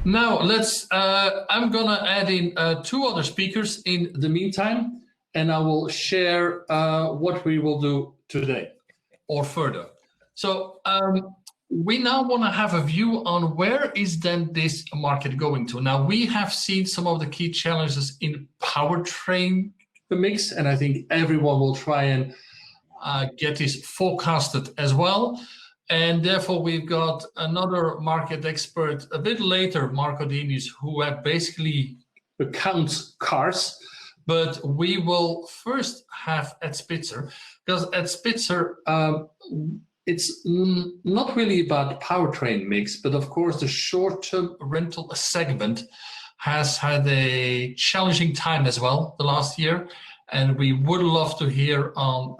Now I'm gonna add in two other speakers in the meantime, and I will share what we will do today or further. So we now want to have a view on where is then this market going to. Now we have seen some of the key challenges in powertrain mix, and I think everyone will try and get this forecasted as well. And therefore, we've got another market expert a bit later, Marco Diniz, who basically accounts cars. But we will first have Ed Spitzer, because Ed Spitzer, it's not really about powertrain mix, but of course the short-term rental segment has had a challenging time as well the last year. And we would love to hear on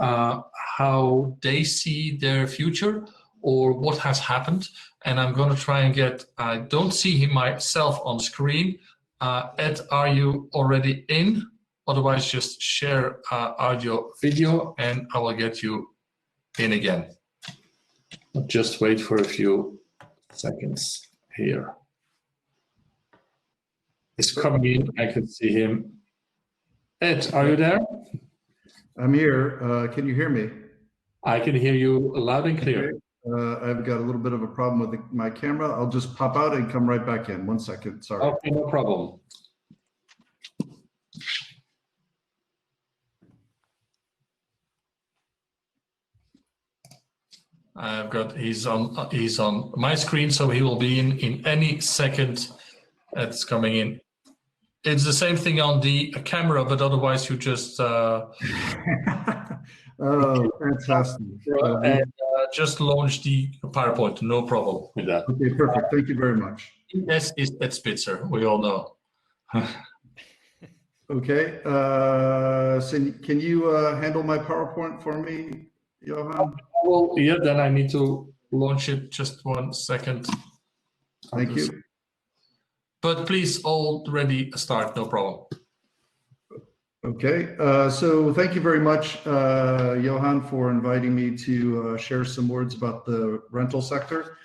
how they see their future or what has happened. And I'm going to try and get, I don't see him myself on screen. Ed, are you already in? Otherwise, just share audio video and I will get you in again. Just wait for a few seconds here. He's coming in, I can see him. Ed, are you there? I'm here. Can you hear me? I can hear you loud and clear. Okay. I've got a little bit of a problem with my camera. I'll just pop out and come right back in. 1 second, sorry. Okay, no problem. He's on my screen, so he will be in any second. It's coming in. It's the same thing on the camera, but otherwise you just oh, fantastic. And just launch the PowerPoint, no problem with that. Okay, perfect. Thank you very much. Yes, is Ed Spitzer, we all know. Okay, so can you handle my PowerPoint for me, Johan? Well, yeah, then I need to launch it. Just 1 second. Thank you. But please already start, no problem. Okay, so thank you very much, Johan, for inviting me to share some words about the rental sector.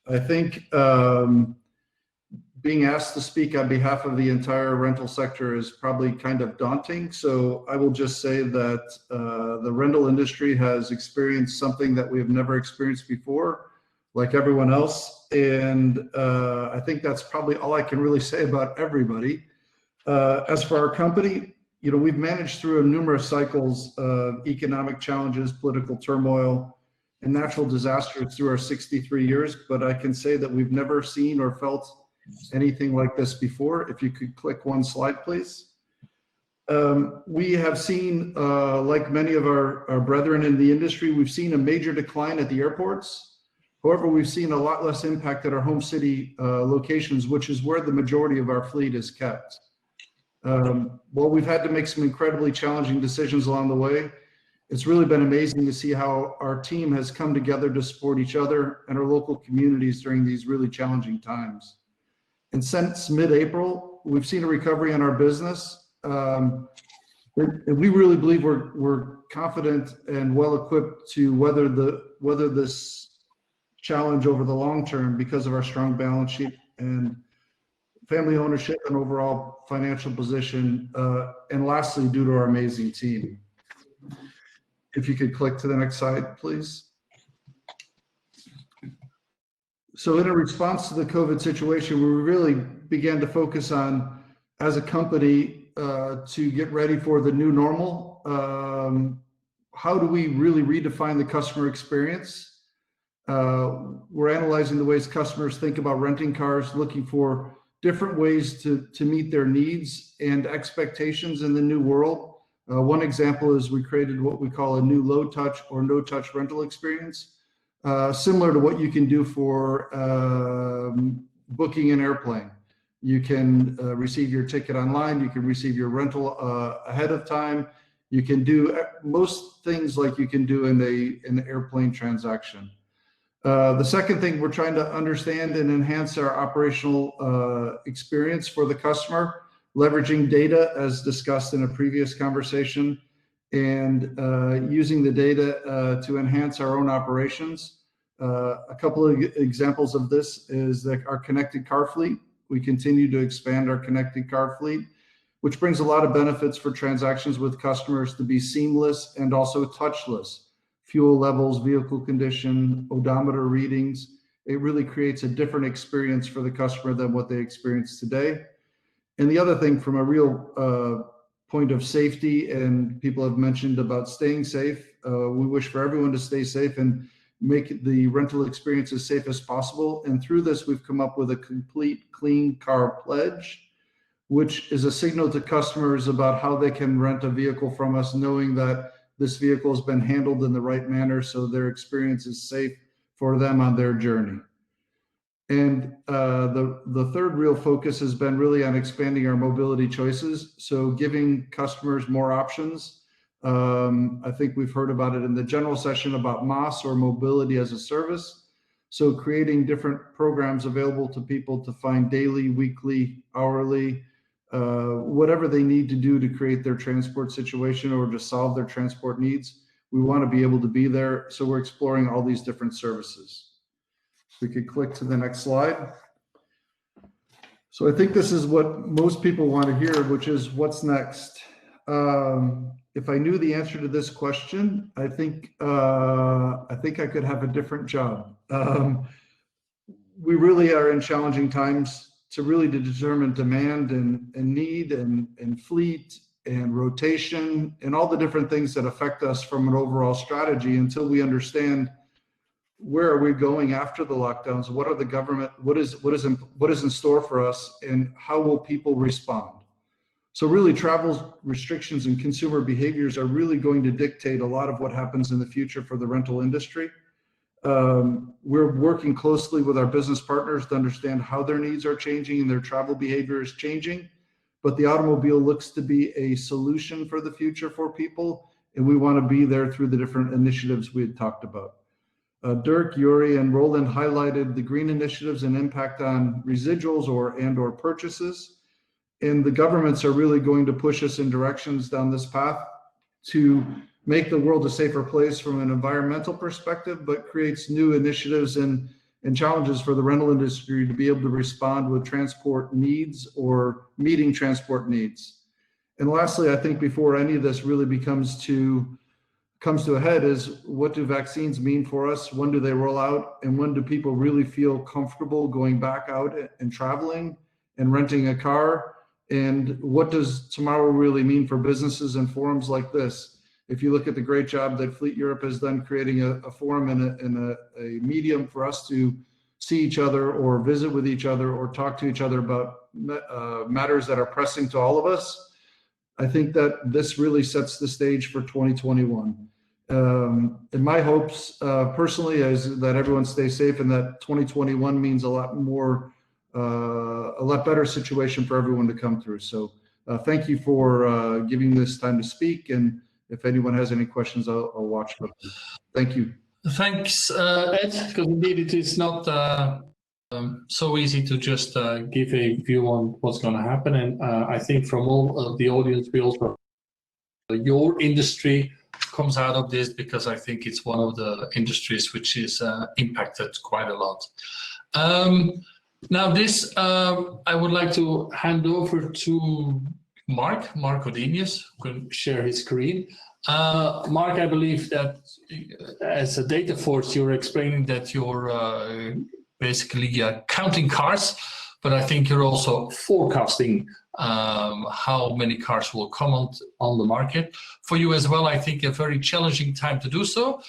I think being asked to speak on behalf of the entire rental sector is probably kind of daunting. So I will just say that the rental industry has experienced something that we have never experienced before, like everyone else. And I think that's probably all I can really say about everybody. As for our company, you know, we've managed through numerous cycles of economic challenges, political turmoil, and natural disasters through our 63 years, but I can say that we've never seen or felt anything like this before. If you could click one slide, please. We have seen, like many of our brethren in the industry, we've seen a major decline at the airports. However, we've seen a lot less impact at our home city locations, which is where the majority of our fleet is kept. While we've had to make some incredibly challenging decisions along the way, it's really been amazing to see how our team has come together to support each other and our local communities during these really challenging times. And since mid-April, we've seen a recovery in our business. And we really believe we're confident and well-equipped to weather this challenge over the long term because of our strong balance sheet and family ownership and overall financial position. And lastly, due to our amazing team. If you could click to the next slide, please. So in a response to the COVID situation, we really began to focus on, as a company, to get ready for the new normal. How do we really redefine the customer experience? We're analyzing the ways customers think about renting cars, looking for different ways to meet their needs and expectations in the new world. One example is we created what we call a new low touch or no touch rental experience, similar to what you can do for booking an airplane. You can receive your ticket online, you can receive your rental ahead of time. You can do most things like you can do in an airplane transaction. The second thing, we're trying to understand and enhance our operational experience for the customer, leveraging data as discussed in a previous conversation, and using the data to enhance our own operations. A couple of examples of this is that our connected car fleet, We continue to expand our connected car fleet, which brings a lot of benefits for transactions with customers to be seamless and also touchless. Fuel levels, vehicle condition, odometer readings. It really creates a different experience for the customer than what they experience today. And the other thing, from a real point of safety, and people have mentioned about staying safe, we wish for everyone to stay safe and make the rental experience as safe as possible. And through this, we've come up with a complete clean car pledge, which is a signal to customers about how they can rent a vehicle from us, knowing that this vehicle has been handled in the right manner so their experience is safe for them on their journey. And the third real focus has been really on expanding our mobility choices, so giving customers more options. I think we've heard about it in the general session about MaaS, or mobility as a service. So creating different programs available to people to find daily, weekly, hourly, whatever they need to do to create their transport situation or to solve their transport needs. We want to be able to be there. So we're exploring all these different services. We could click to the next slide. So I think this is what most people want to hear, which is what's next. If I knew the answer to this question, I think I could have a different job. We really are in challenging times to determine demand and need and fleet and rotation and all the different things that affect us from an overall strategy until we understand where are we going after the lockdowns, what are the government, what is in store for us, and how will people respond. So really, travel restrictions and consumer behaviors are really going to dictate a lot of what happens in the future for the rental industry. We're working closely with our business partners to understand how their needs are changing and their travel behavior is changing. But the automobile looks to be a solution for the future for people, and we want to be there through the different initiatives we had talked about. Dirk, Yuri, and Roland highlighted the green initiatives and impact on residuals or purchases. And the governments are really going to push us in directions down this path to make the world a safer place from an environmental perspective, but creates new initiatives and challenges for the rental industry to be able to respond with transport needs or meeting transport needs. And lastly, I think before any of this really comes to a head is, what do vaccines mean for us? When do they roll out? And when do people really feel comfortable going back out and traveling and renting a car? And what does tomorrow really mean for businesses and forums like this? If you look at the great job that Fleet Europe has done creating a forum and a medium for us to see each other or visit with each other or talk to each other about matters that are pressing to all of us, I think that this really sets the stage for 2021. And my hopes personally is that everyone stays safe and that 2021 means a lot better situation for everyone to come through. So thank you for giving this time to speak. And if anyone has any questions, I'll watch them. Thank you. Thanks, Ed, because indeed it is not so easy to just give a view on what's going to happen. And I think from all of the audience, we also, your industry comes out of this, because I think it's one of the industries which is impacted quite a lot. Now this, I would like to hand over to Mark Odenius, who can share his screen. Mark, I believe that as a data force, you're explaining that you're basically counting cars, but I think you're also forecasting how many cars will come on the market. For you as well, I think a very challenging time to do so,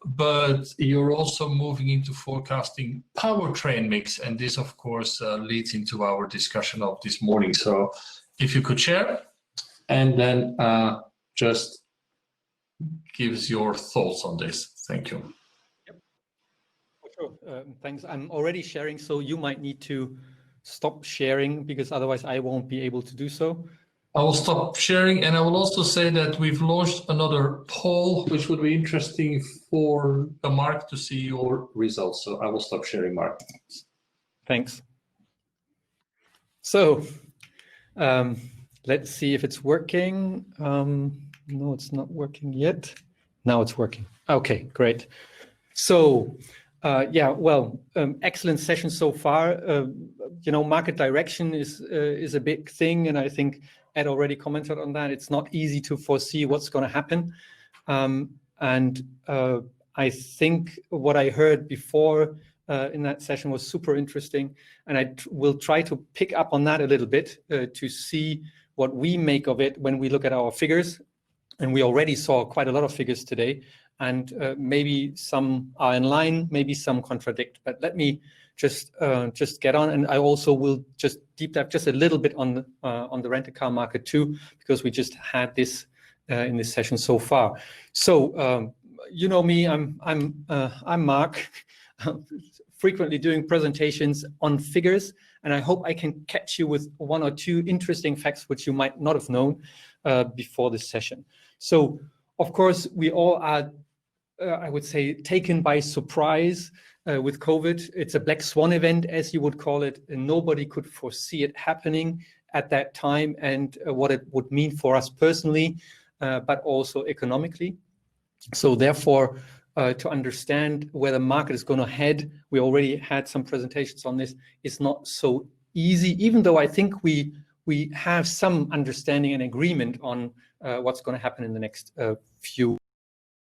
but you're also moving into forecasting powertrain mix, and this of course leads into our discussion of this morning. So if you could share, and then just gives your thoughts on this. Thank you. Yep. Sure. Thanks. I'm already sharing, so you might need to stop sharing because otherwise I won't be able to do so. I will stop sharing, and I will also say that we've launched another poll, which would be interesting for Mark to see your results. So I will stop sharing, Mark. Thanks. So let's see if it's working. No, it's not working yet. Now it's working. Okay, great. So Yeah, well, excellent session so far. Market direction is a big thing, and I think Ed already commented on that. It's not easy to foresee what's going to happen, and I think what I heard before in that session was super interesting, and I will try to pick up on that a little bit to see what we make of it when we look at our figures. And we already saw quite a lot of figures today, and maybe some are in line, maybe some contradict. But let me just get on, and I also will just deep dive just a little bit on the rent-a-car market too, because we just had this in this session so far. So you know me, I'm Mark, frequently doing presentations on figures, and I hope I can catch you with one or two interesting facts which you might not have known before this session. So, of course, we all are, I would say, taken by surprise with COVID. It's a black swan event, as you would call it, and nobody could foresee it happening at that time and what it would mean for us personally, but also economically. So therefore, to understand where the market is going to head, we already had some presentations on this, it's not so easy, even though I think we have some understanding and agreement on what's going to happen in the next few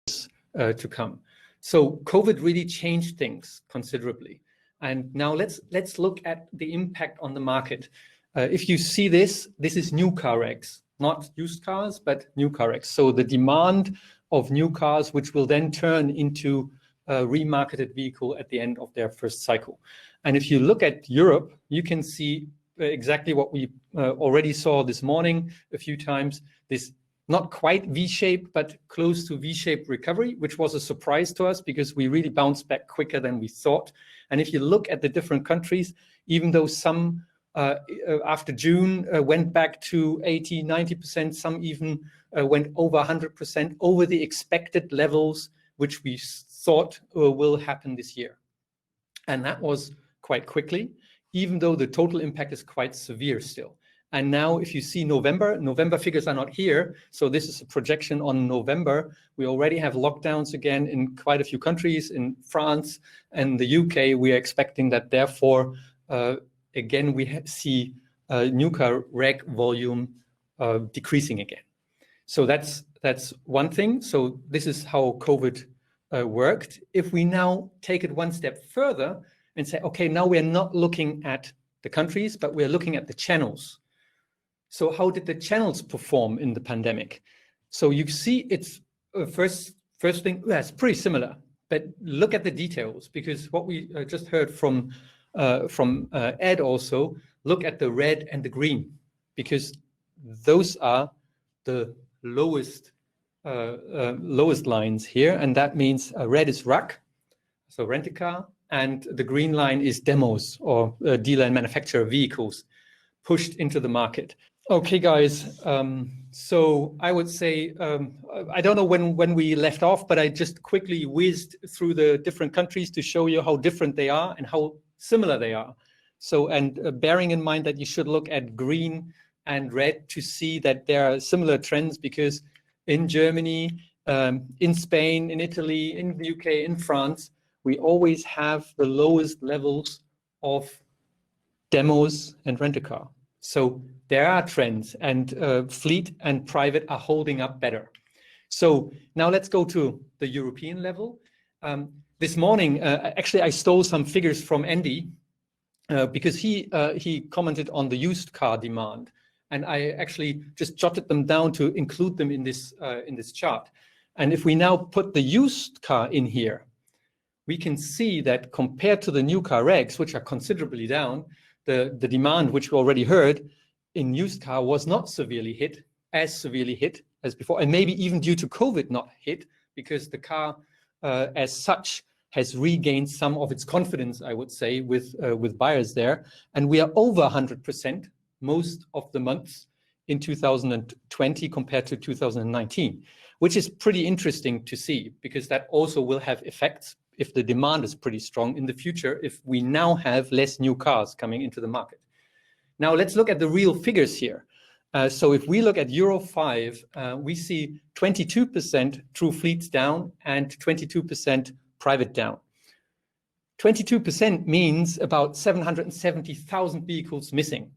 years to come. So COVID really changed things considerably. And now let's look at the impact on the market. If you see this is new car regs, not used cars, but new car regs. So the demand of new cars, which will then turn into a remarketed vehicle at the end of their first cycle. And if you look at Europe, you can see exactly what we already saw this morning a few times, this not quite V-shaped, but close to V-shaped recovery, which was a surprise to us because we really bounced back quicker than we thought. And if you look at the different countries, even though some after June went back to 80, 90%, some even went over 100% over the expected levels, which we thought will happen this year. And that was quite quickly, even though the total impact is quite severe still. And now if you see November figures are not here. So this is a projection on November. We already have lockdowns again in quite a few countries. In France and the UK, we are expecting that therefore, again, we see new car reg volume decreasing again. So that's one thing. So this is how COVID worked. If we now take it one step further and say, okay, now we're not looking at the countries, but we're looking at the channels. So how did the channels perform in the pandemic? So you see it's first thing, that's pretty similar, but look at the details, because what we just heard from Ed also, look at the red and the green, because those are the lowest lines here. And that means red is RAC, so rent-a-car, and the green line is demos or dealer and manufacturer vehicles pushed into the market. Okay, guys, so I would say, I don't know when we left off, but I just quickly whizzed through the different countries to show you how different they are and how similar they are. So, and bearing in mind that you should look at green and red to see that there are similar trends, because in Germany, in Spain, in Italy, in the UK, in France, we always have the lowest levels of demos and rent-a-car. So there are trends, and fleet and private are holding up better. So now let's go to the European level. This morning, actually, I stole some figures from Andy because he commented on the used car demand, and I actually just jotted them down to include them in this chart. And if we now put the used car in here, we can see that compared to the new car regs, which are considerably down, the demand, which we already heard, in used car was not as severely hit as before, and maybe even due to COVID not hit, because the car as such has regained some of its confidence, I would say, with buyers there. And we are over 100% most of the months in 2020 compared to 2019, which is pretty interesting to see, because that also will have effects if the demand is pretty strong in the future, if we now have less new cars coming into the market. Now let's look at the real figures here. So if we look at Euro 5, we see 22% true fleets down and 22% private down. 22% means about 770,000 vehicles missing.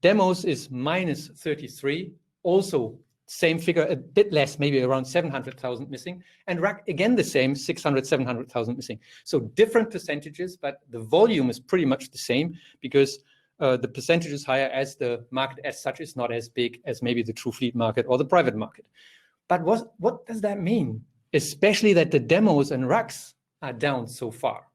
Demos is minus 33, also same figure, a bit less, maybe around 700,000 missing. And rack, again, the same, 600, 700,000 missing. So different percentages, but the volume is pretty much the same because the percentage is higher as the market as such is not as big as maybe the true fleet market or the private market. But what does that mean? Especially that the demos and racks are down so far.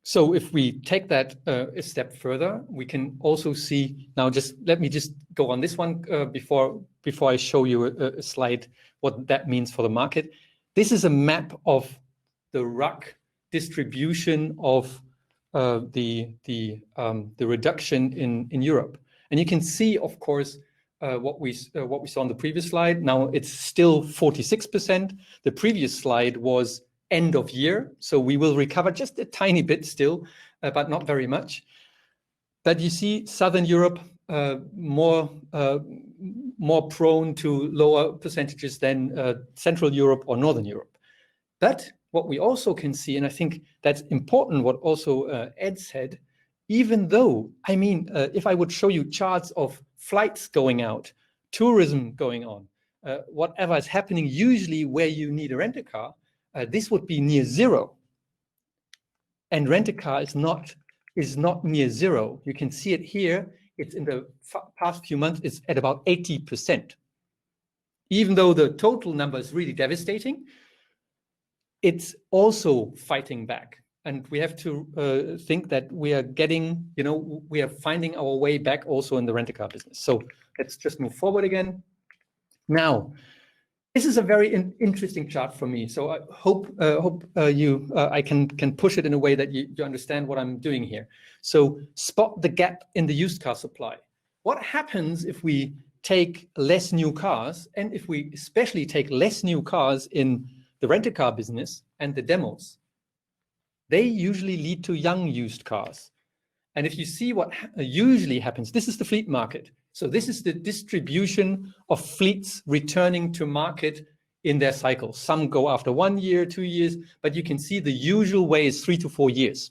So if we take that a step further, we can also see, now let me go on this one before I show you a slide, what that means for the market. This is a map of the rack distribution of the reduction in Europe. And you can see, of course, what we saw on the previous slide. Now it's still 46%. The previous slide was end of year, so we will recover just a tiny bit still, but not very much. But you see Southern Europe more prone to lower percentages than Central Europe or Northern Europe. But what we also can see, and I think that's important, what also Ed said, even though, I mean, if I would show you charts of flights going out, tourism going on, whatever is happening, usually where you need a rent-a-car, this would be near zero. And rent-a-car is not near zero. You can see it here. It's in the past few months, it's at about 80%. Even though the total number is really devastating, it's also fighting back. And we have to think that we are getting, we are finding our way back also in the rent-a-car business. So let's just move forward again. Now, this is a very interesting chart for me. So I hope I can push it in a way that you understand what I'm doing here. So spot the gap in the used car supply. What happens if we take less new cars, and if we especially take less new cars in the rent-a-car business and the demos? They usually lead to young used cars. And if you see what usually happens, this is the fleet market. So this is the distribution of fleets returning to market in their cycle. Some go after 1 year, 2 years, but you can see the usual way is 3 to 4 years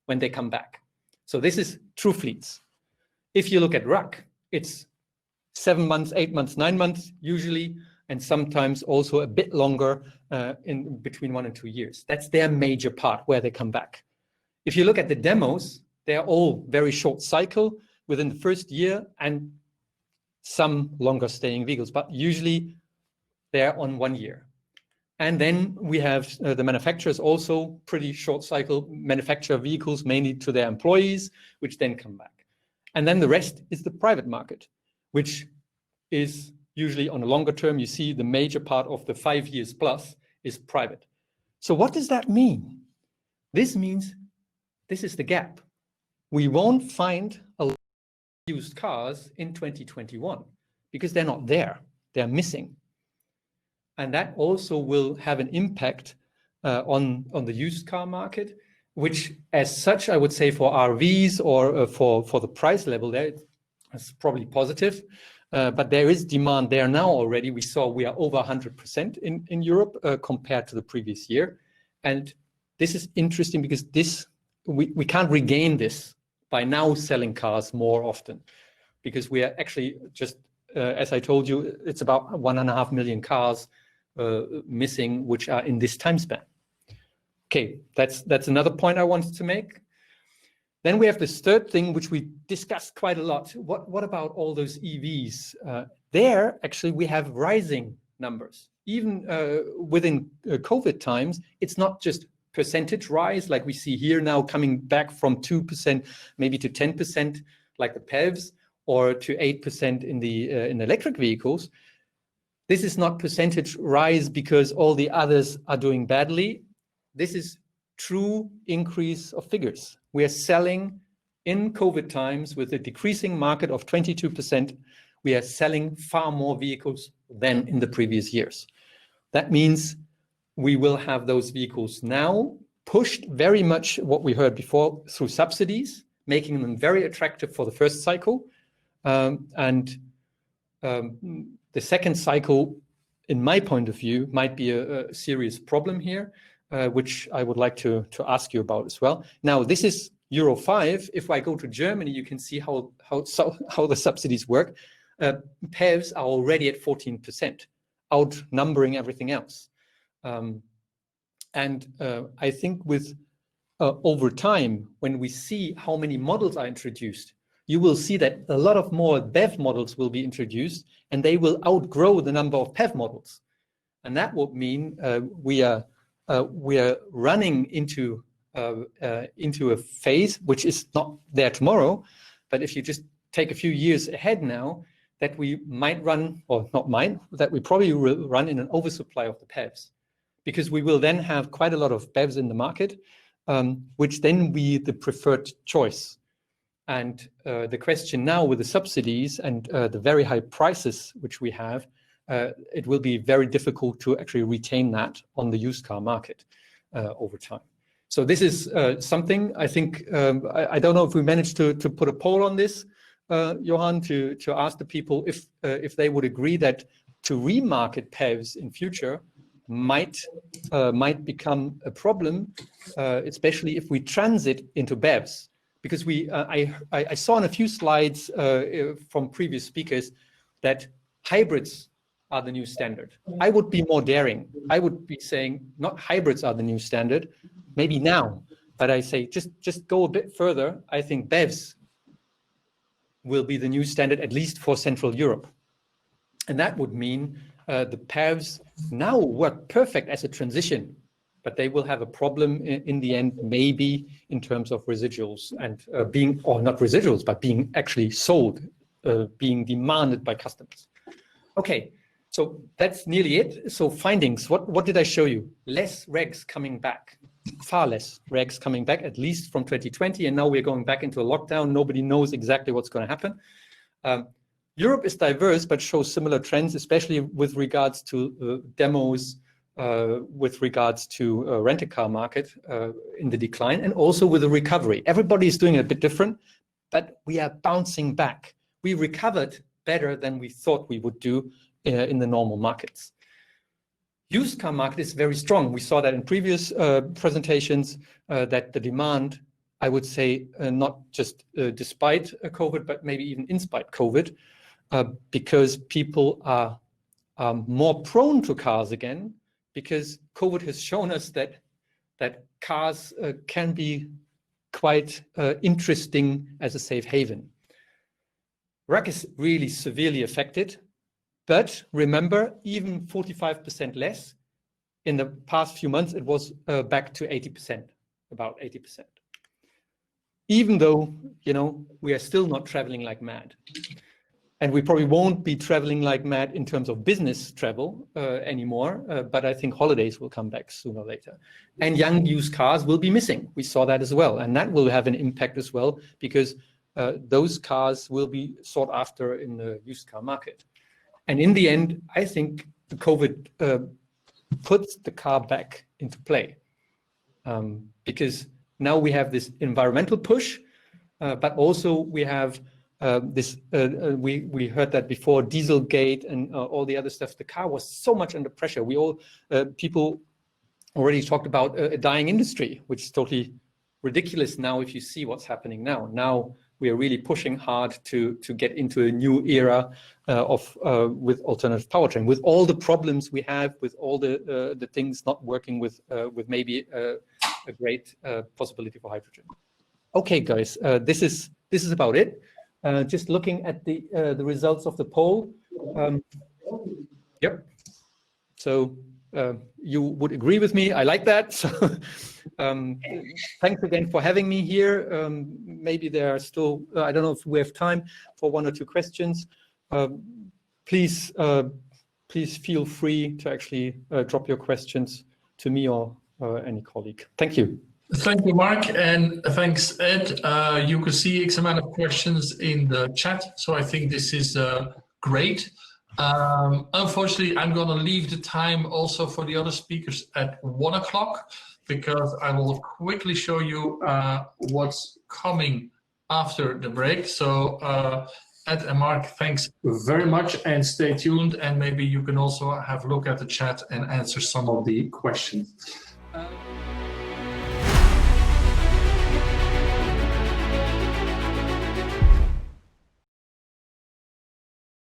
when they come back. So this is true fleets. If you look at RAC, it's 7 months, 8 months, 9 months usually, and sometimes also a bit longer in between 1 and 2 years. That's their major part where they come back. If you look at the demos, they're all very short cycle within the first year and some longer staying vehicles, but usually they're on 1 year. And then we have the manufacturers also pretty short cycle manufacture vehicles mainly to their employees, which then come back. And then the rest is the private market, which is usually on a longer term. You see the major part of the 5 years plus is private. So what does that mean? This means this is the gap. We won't find a lot of used cars in 2021 because they're not there. They're missing. And that also will have an impact on the used car market, which as such, I would say for RVs or for the price level there, it's probably positive. But there is demand there now already. We saw we are over 100% in Europe compared to the previous year. And this is interesting because we can't regain this by now selling cars more often, because we are actually just, as I told you, it's about 1.5 million cars missing, which are in this time span. Okay, that's another point I wanted to make. Then we have this third thing, which we discussed quite a lot. What about all those EVs? There, actually, we have rising numbers. Even within COVID times, it's not just percentage rise like we see here now, coming back from 2% maybe to 10% like the PEVs, or to 8% in the electric vehicles. This is not percentage rise because all the others are doing badly. This is true increase of figures. We are selling in COVID times with a decreasing market of 22%. We are selling far more vehicles than in the previous years. That means we will have those vehicles now pushed very much what we heard before through subsidies, making them very attractive for the first cycle. The second cycle, in my point of view, might be a serious problem here which I would like to ask you about as well. Now, this is Euro 5. If I go to Germany, you can see how the subsidies work. PHEVs are already at 14%, outnumbering everything else. I think with over time, when we see how many models are introduced, you will see that a lot of more BEV models will be introduced, and they will outgrow the number of PHEV models. And that would mean we are running into a phase which is not there tomorrow, but if you just take a few years ahead now, that we might run, or not might, that we probably will run in an oversupply of the PHEVs, because we will then have quite a lot of BEVs in the market, which then be the preferred choice. And the question now with the subsidies and the very high prices which we have, it will be very difficult to actually retain that on the used car market over time. So this is something I think, I don't know if we managed to put a poll on this, Johan, to ask the people if they would agree that to remarket PHEVs in future might become a problem, especially if we transit into BEVs. Because I saw in a few slides from previous speakers that hybrids are the new standard. I would be more daring. I would be saying not hybrids are the new standard, maybe now, but I say just go a bit further. I think BEVs will be the new standard, at least for Central Europe. And that would mean the PHEVs now work perfect as a transition, but they will have a problem in the end, maybe in terms of residuals and being, or not residuals, but being actually sold, being demanded by customers. Okay, so that's nearly it. So findings, what did I show you? Less regs coming back, far less regs coming back, at least from 2020. And now we're going back into a lockdown. Nobody knows exactly what's going to happen. Europe is diverse, but shows similar trends, especially with regards to demos, with regards to rent-a-car market in the decline, and also with the recovery. Everybody is doing it a bit different, but we are bouncing back. We recovered better than we thought we would do in the normal markets. Used car market is very strong. We saw that in previous presentations, that the demand, I would say, not just despite COVID, but maybe even in spite COVID, because people are more prone to cars again, because COVID has shown us that cars can be quite interesting as a safe haven. RAC is really severely affected, but remember, even 45% less. In the past few months, it was back to 80%, about 80%. Even though, you know, we are still not traveling like mad. And we probably won't be traveling like mad in terms of business travel anymore, but I think holidays will come back sooner or later. And young used cars will be missing. We saw that as well. And that will have an impact as well, because those cars will be sought after in the used car market. And in the end, I think the COVID puts the car back into play, because now we have this environmental push, but also we have this, we heard that before, Dieselgate and all the other stuff. The car was so much under pressure. We all, people already talked about a dying industry, which is totally ridiculous now if you see what's happening now. Now we are really pushing hard to get into a new era with alternative powertrain, with all the problems we have, with all the things not working, with maybe a great possibility for hydrogen. Okay, guys, this is about it. Just looking at the results of the poll. Yep. So you would agree with me. I like that. So thanks again for having me here. Maybe there are still, I don't know if we have time for one or two questions. Please feel free to actually drop your questions to me or any colleague. Thank you. Thank you, Mark, and thanks, Ed. You can see X amount of questions in the chat, so I think this is great. Unfortunately, I'm going to leave the time also for the other speakers at 1 o'clock, because I will quickly show you what's coming after the break. So Ed and Mark, thanks very much, and stay tuned, and maybe you can also have a look at the chat and answer some of the questions. Um,